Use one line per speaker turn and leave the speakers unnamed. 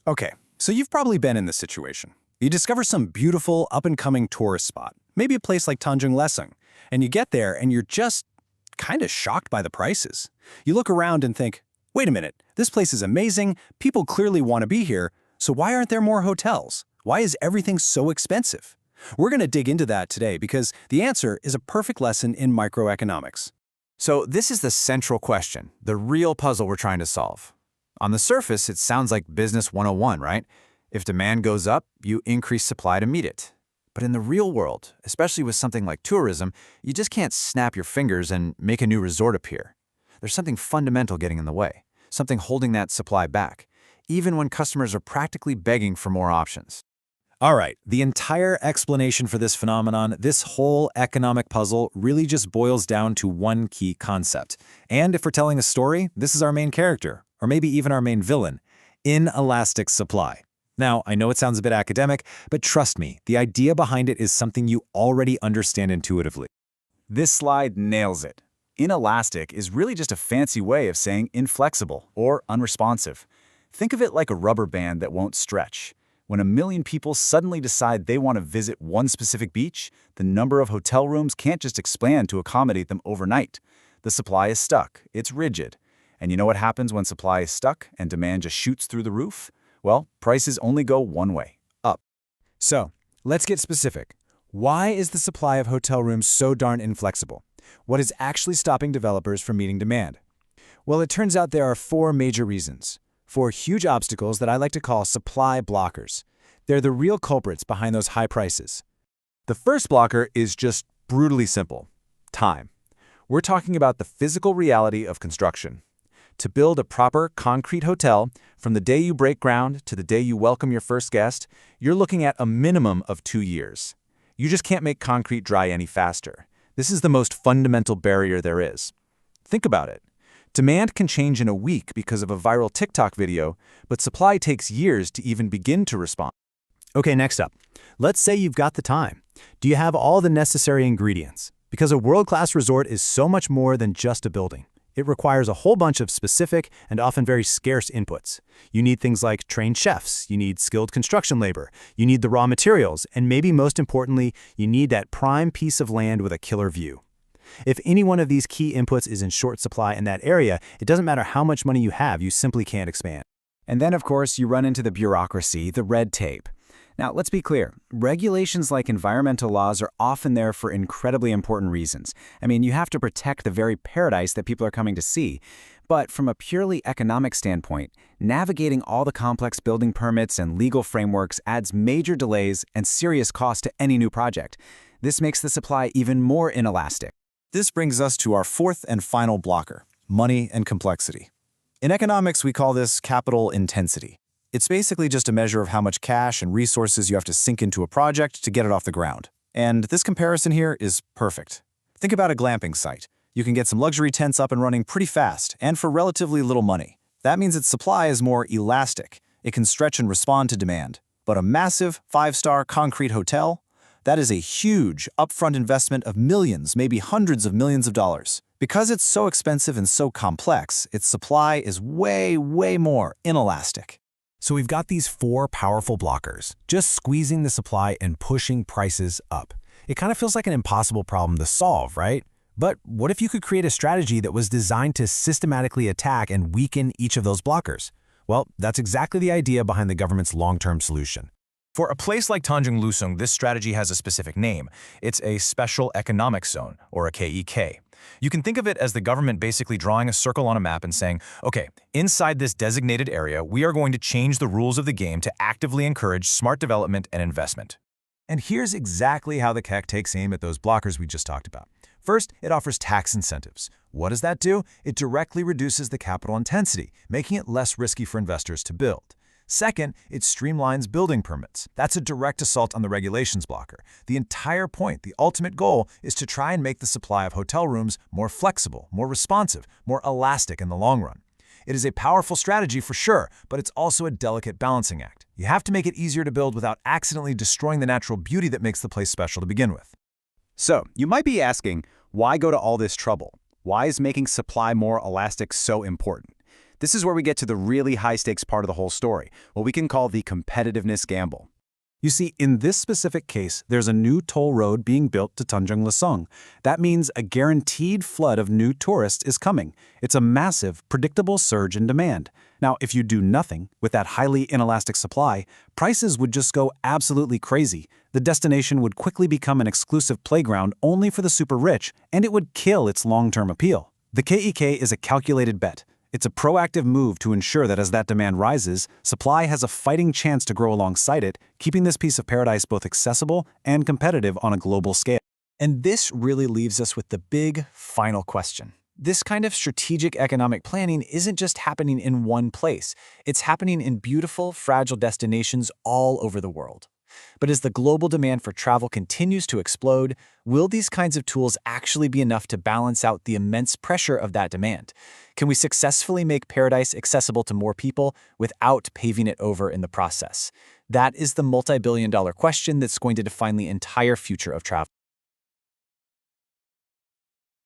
Okay, so you've probably been in this situation. You discover some beautiful, up-and-coming tourist spot, maybe a place like Tanjung Lesung, and you get there and you're just kind of shocked by the prices. You look around and think, wait a minute, this place is amazing, people clearly want to be here, so why aren't there more hotels? Why is everything so expensive? We're going to dig into that today because the answer is a perfect lesson in microeconomics.
So this is the central question, the real puzzle we're trying to solve. On the surface, it sounds like business 101, right? If demand goes up, you increase supply to meet it. But in the real world, especially with something like tourism, you just can't snap your fingers and make a new resort appear. There's something fundamental getting in the way, something holding that supply back, even when customers are practically begging for more options.
All right, the entire explanation for this phenomenon, this whole economic puzzle, really just boils down to one key concept. And if we're telling a story, this is our main character, or maybe even our main villain, inelastic supply. Now, I know it sounds a bit academic, but trust me, the idea behind it is something you already understand intuitively.
This slide nails it. Inelastic is really just a fancy way of saying inflexible or unresponsive. Think of it like a rubber band that won't stretch. When 1 million people suddenly decide they want to visit one specific beach, the number of hotel rooms can't just expand to accommodate them overnight. The supply is stuck, it's rigid. And you know what happens when supply is stuck and demand just shoots through the roof? Well, prices only go one way, up.
So, let's get specific. Why is the supply of hotel rooms so darn inflexible? What is actually stopping developers from meeting demand? Well, it turns out there are 4 major reasons. 4 huge obstacles that I like to call supply blockers. They're the real culprits behind those high prices. The first blocker is just brutally simple: time. We're talking about the physical reality of construction. To build a proper concrete hotel, from the day you break ground to the day you welcome your first guest, you're looking at a minimum of 2 years. You just can't make concrete dry any faster. This is the most fundamental barrier there is. Think about it. Demand can change in a week because of a viral TikTok video, but supply takes years to even begin to respond.
Okay, next up. Let's say you've got the time. Do you have all the necessary ingredients? Because a world-class resort is so much more than just a building. It requires a whole bunch of specific and often very scarce inputs. You need things like trained chefs, you need skilled construction labor, you need the raw materials, and maybe most importantly, you need that prime piece of land with a killer view. If any one of these key inputs is in short supply in that area, it doesn't matter how much money you have, you simply can't expand.
And then, of course, you run into the bureaucracy, the red tape. Now, let's be clear. Regulations like environmental laws are often there for incredibly important reasons. I mean, you have to protect the very paradise that people are coming to see. But from a purely economic standpoint, navigating all the complex building permits and legal frameworks adds major delays and serious cost to any new project. This makes the supply even more inelastic.
This brings us to our 4th and final blocker: money and complexity. In economics, we call this capital intensity. It's basically just a measure of how much cash and resources you have to sink into a project to get it off the ground. And this comparison here is perfect. Think about a glamping site. You can get some luxury tents up and running pretty fast and for relatively little money. That means its supply is more elastic. It can stretch and respond to demand. But a massive 5-star concrete hotel? That is a huge upfront investment of millions, maybe hundreds of millions of dollars. Because it's so expensive and so complex, its supply is way, way more inelastic.
So we've got these 4 powerful blockers, just squeezing the supply and pushing prices up. It kind of feels like an impossible problem to solve, right? But what if you could create a strategy that was designed to systematically attack and weaken each of those blockers? Well, that's exactly the idea behind the government's long-term solution.
For a place like Tanjung Lesung, this strategy has a specific name. It's a Special Economic Zone, or a KEK. You can think of it as the government basically drawing a circle on a map and saying, okay, inside this designated area, we are going to change the rules of the game to actively encourage smart development and investment.
And here's exactly how the KEK takes aim at those blockers we just talked about. First, it offers tax incentives. What does that do? It directly reduces the capital intensity, making it less risky for investors to build. Second, it streamlines building permits. That's a direct assault on the regulations blocker. The entire point, the ultimate goal, is to try and make the supply of hotel rooms more flexible, more responsive, more elastic in the long run. It is a powerful strategy for sure, but it's also a delicate balancing act. You have to make it easier to build without accidentally destroying the natural beauty that makes the place special to begin with.
So, you might be asking, why go to all this trouble? Why is making supply more elastic so important?
This is where we get to the really high-stakes part of the whole story, what we can call the competitiveness gamble.
You see, in this specific case, there's a new toll road being built to Tanjung Lesung. That means a guaranteed flood of new tourists is coming. It's a massive, predictable surge in demand. Now, if you do nothing with that highly inelastic supply, prices would just go absolutely crazy. The destination would quickly become an exclusive playground only for the super rich, and it would kill its long-term appeal. The KEK is a calculated bet. It's a proactive move to ensure that as that demand rises, supply has a fighting chance to grow alongside it, keeping this piece of paradise both accessible and competitive on a global scale.
And this really leaves us with the big, final question. This kind of strategic economic planning isn't just happening in one place. It's happening in beautiful, fragile destinations all over the world. But as the global demand for travel continues to explode, will these kinds of tools actually be enough to balance out the immense pressure of that demand? Can we successfully make paradise accessible to more people without paving it over in the process? That is the multi-billion-dollar question that's going to define the entire future of travel.